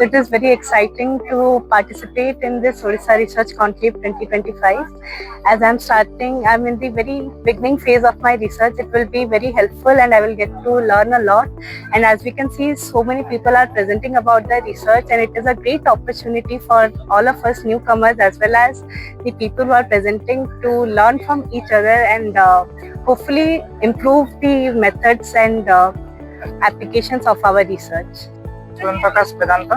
it is very exciting to participate in this Odisha Research Conclave 2025. As I'm in the very beginning phase of my research. It will be very helpful and I will get to learn a lot. And as we can see, so many people are presenting about their research, and it is a great opportunity for all of us newcomers as well as the people who are presenting to learn from each other and hopefully improve the methods and applications of our research. प्रकाश वेदांत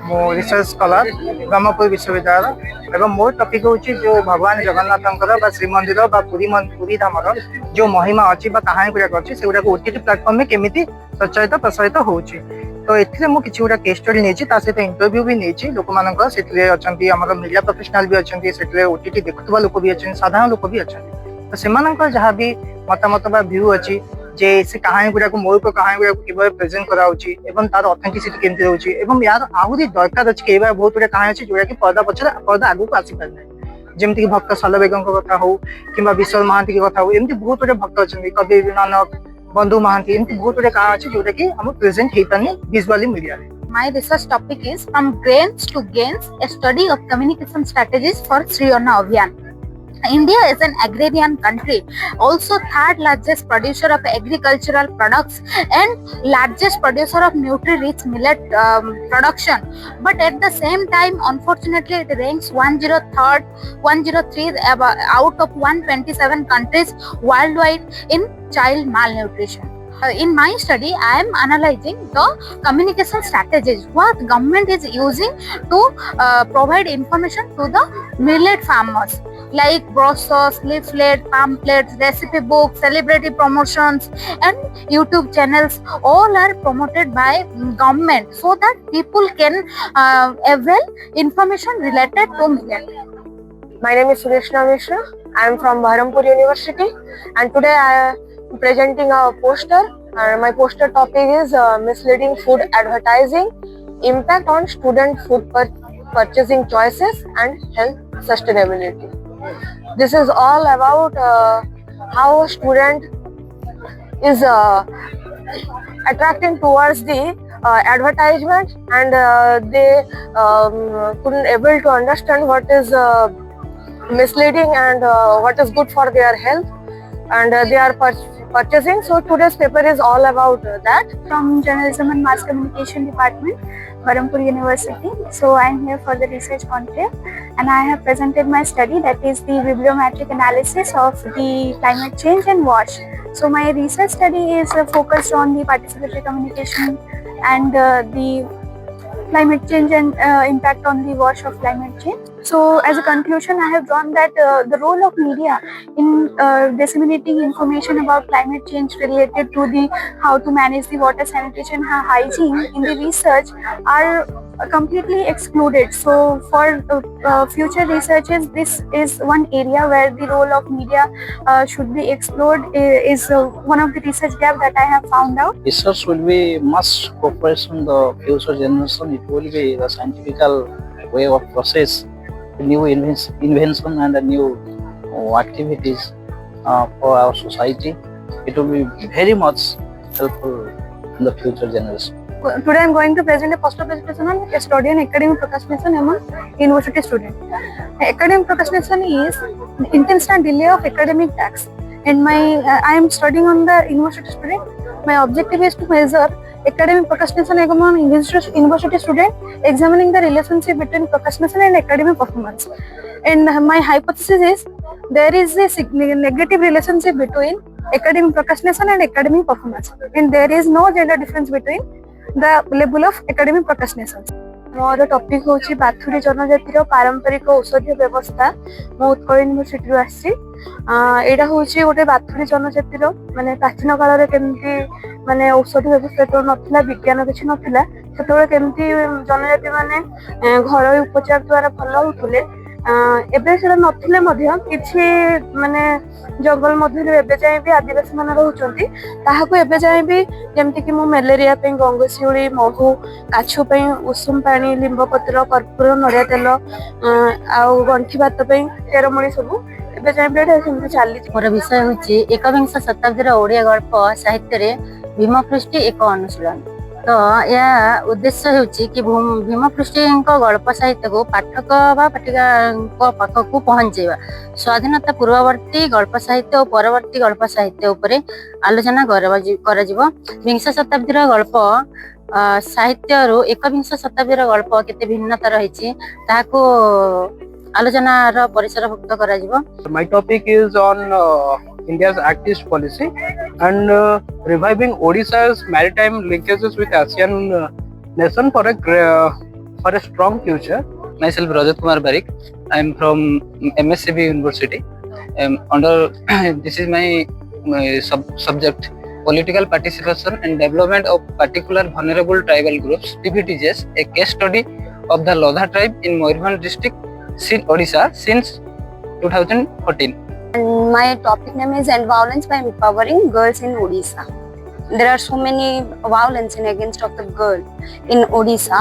मो research scholar Brahmapur विश्वविद्यालय एवं मोर topic होची जो भगवान जगन्नाथंकर बा श्रीमंदिर बा पुरी धामर जो महिमा अछि बा कहानी गुडा अछि से गुडा ओटीटी प्लेटफॉर्म में केमिति प्रचारित प्रसारित होची। तो एथिले मो किछि गुडा केस स्टडी नेछि, ता सहित इंटरव्यू भी नेछि लोक मानकर सेथिले अछंती हमर मीडिया प्रोफेशनल भी अछंती, सेथिले ओटीटी देखुतबा लोक भी अछंती, साधारण लोक भी अछंती। तो सेमानकर जहा भी मतामत बा व्यू अछि जे से कहानी गुडा को मौलिक कहानी गुडा को किबा प्रेजेंट कराउची एवं तार ऑथेंटिसिटी केमति रहउची एवं यार आहुरी दरकार अछि केबा बहुत गुडा कहानी अछि जोडा कि पर्दा आगु को आसी पारना, जेमति कि भक्त सलवेगं को कथा हो किबा विश्व महांती की कथा हो, एमति बहुत गुडा भक्त अछंती, कवि नानक, बंधु महांती, एमति बहुत गुडा कहानी अछि जोडा कि हम प्रेजेंट हेइ पानी विजुअली मीडिया रे। My research topic is From Grains to Gains, a study of communication strategies for Sri Anna Abhiyan. India is an agrarian country, also third largest producer of agricultural products and largest producer of nutrient-rich millet production. But at the same time, unfortunately, it ranks 103 out of 127 countries worldwide in child malnutrition. In my study, I am analyzing the communication strategies what government is using to provide information to the millet farmers, like brochures, leaflet, pamphlets, recipe books, celebrity promotions, and YouTube channels. All are promoted by government so that people can avail information related to millet. My name is Sureshna Mishra. I am from Baharampur University, and today I am presenting a poster. My poster topic is misleading food advertising, impact on student food purchasing choices and health sustainability. This is all about how a student is attracting towards the advertisement, and they couldn't able to understand what is misleading and what is good for their health, and they are purchasing. So today's paper is all about that. From Journalism and Mass Communication Department, Baharampur University. So I am here for the research conclave, and I have presented my study, that is the bibliometric analysis of the climate change and WASH. So my research study is focused on the participatory communication and the climate change and impact on the WASH of climate change. So as a conclusion, I have drawn that the role of media in disseminating information about climate change related to the how to manage the water sanitation and hygiene in the research are completely excluded. So for future researches, this is one area where the role of media should be explored, is one of the research gaps that I have found out. Research will be much cooperation the future generation. It will be the scientific way of process, new invention and new activities for our society. It will be very much helpful in the future generation. Today I am going to present a poster presentation on study and academic procrastination among university students. Academic procrastination is intentional delay of academic tasks, and I am studying on the university student. My objective is to measure academic procrastination among university student, examining the relationship between procrastination and academic performance. And my hypothesis is there is a negative relationship between academic procrastination and academic performance, and there is no gender difference between the level of academic procrastination. More topic होची बाथुरी जनजातिर पारंपरिक औषधीय व्यवस्था। मो Utkal university रु आसी एटा होची गोटे बाथुरी जनजातिर माने प्राचीन काल रे केमती माने औषधीय व्यवस्था तो नथिला, विज्ञान किछि नथिला, सेतोळे केमती जनजाति माने घरोई उपचार द्वारा भल होतुले। एबे सेटा नथिले मध्य किछि माने जंगल मध्य एबे जाय भी आदिवासी मान रहउचंती, ताहाको एबे जाय भी जेमति कि मो मलेरिया पे गंगशिउली, महू, काछु पे उषुम पानी, लिंब पत्र, कर्पूर, नरिया तेल आ गंठी भात पे चेरमणी सब एबे जाय भी सेमति चाली। मोर विषय होची एकविंश शताब्दी रो ओडिया गल्प साहित्य रे भीमपृष्टि एक अनुशीलन। तो या उद्देश्य ହେଉଛି कि ଭୀମପୃଷ୍ଠଙ୍କ ଗଳ୍ପ ସାହିତ୍ୟକୁ ପାଠକ ବା ପାଠିକାଙ୍କ ପାଖକୁ ପହଞ୍ଚେଇବା। ସ୍ୱାଧୀନତା ପୂର୍ବବର୍ତ୍ତୀ ଗଳ୍ପ ସାହିତ୍ୟ ଓ ପରବର୍ତ୍ତୀ ଗଳ୍ପ ସାହିତ୍ୟ ଉପରେ ଆଲୋଚନା କରାଯିବ। ବିଂଶ ଶତାବ୍ଦୀର ଗଳ୍ପ ସାହିତ୍ୟରୁ ଏକବିଂଶ ଶତାବ୍ଦୀର ଗଳ୍ପ କେତେ ଭିନ୍ନତା ରହିଛି ତାହାକୁ ଆଲୋଚନାର ପରିସରଭୁକ୍ତ କରାଯିବ। My topic is on India's Act East policy and reviving Odisha's maritime linkages with ASEAN nation for a strong future. Myself Rajat Kumar Barik. I am from MSCB University. This is my subject, political participation and development of particular vulnerable tribal groups, PPTGS, a case study of the Lodha tribe in Moyurbhanj district, Odisha since 2014. And my topic name is End Violence by Empowering Girls in Odisha. There are so many violence against of the girl in Odisha,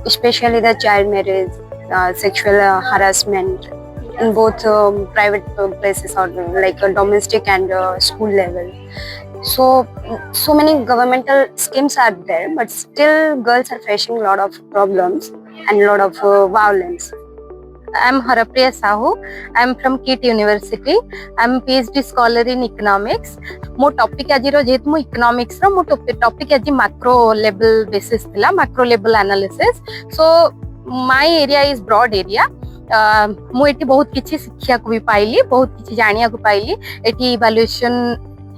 especially the child marriage, sexual harassment in both private places or like domestic and school level. So many governmental schemes are there, but still girls are facing a lot of problems and a lot of violence. I am Harapriya Sahu. I am from KIT University. I am PhD scholar in economics. मो topic आज जेहेतु मो economics रो मो topic आज macro level basis थिला, macro level analysis. So my area is broad area. मु एटी बहुत किछि शिक्षा को भी पाइली, बहुत किछि जानिया को पाइली। एटी इवैल्यूएशन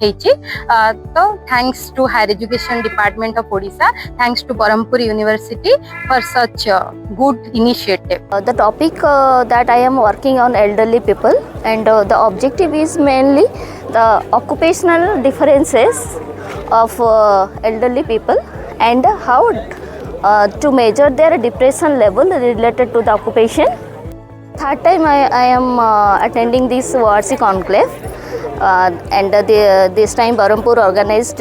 ହେଇଛି। तो thanks to higher education department of Odisha, thanks to Berhampur university for such good initiative. The topic that I am working on elderly people, and the objective is mainly the occupational differences of elderly people and how to measure their depression level related to the occupation. Third time I am attending this Varsi conclave. And this time Barampur organized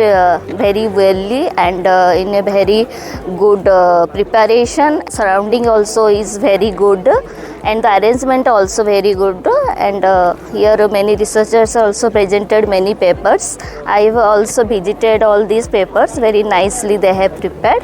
very well and in a very good preparation. Surrounding also is very good and the arrangement also very good, and here many researchers also presented many papers. I have also visited all these papers, very nicely they have prepared.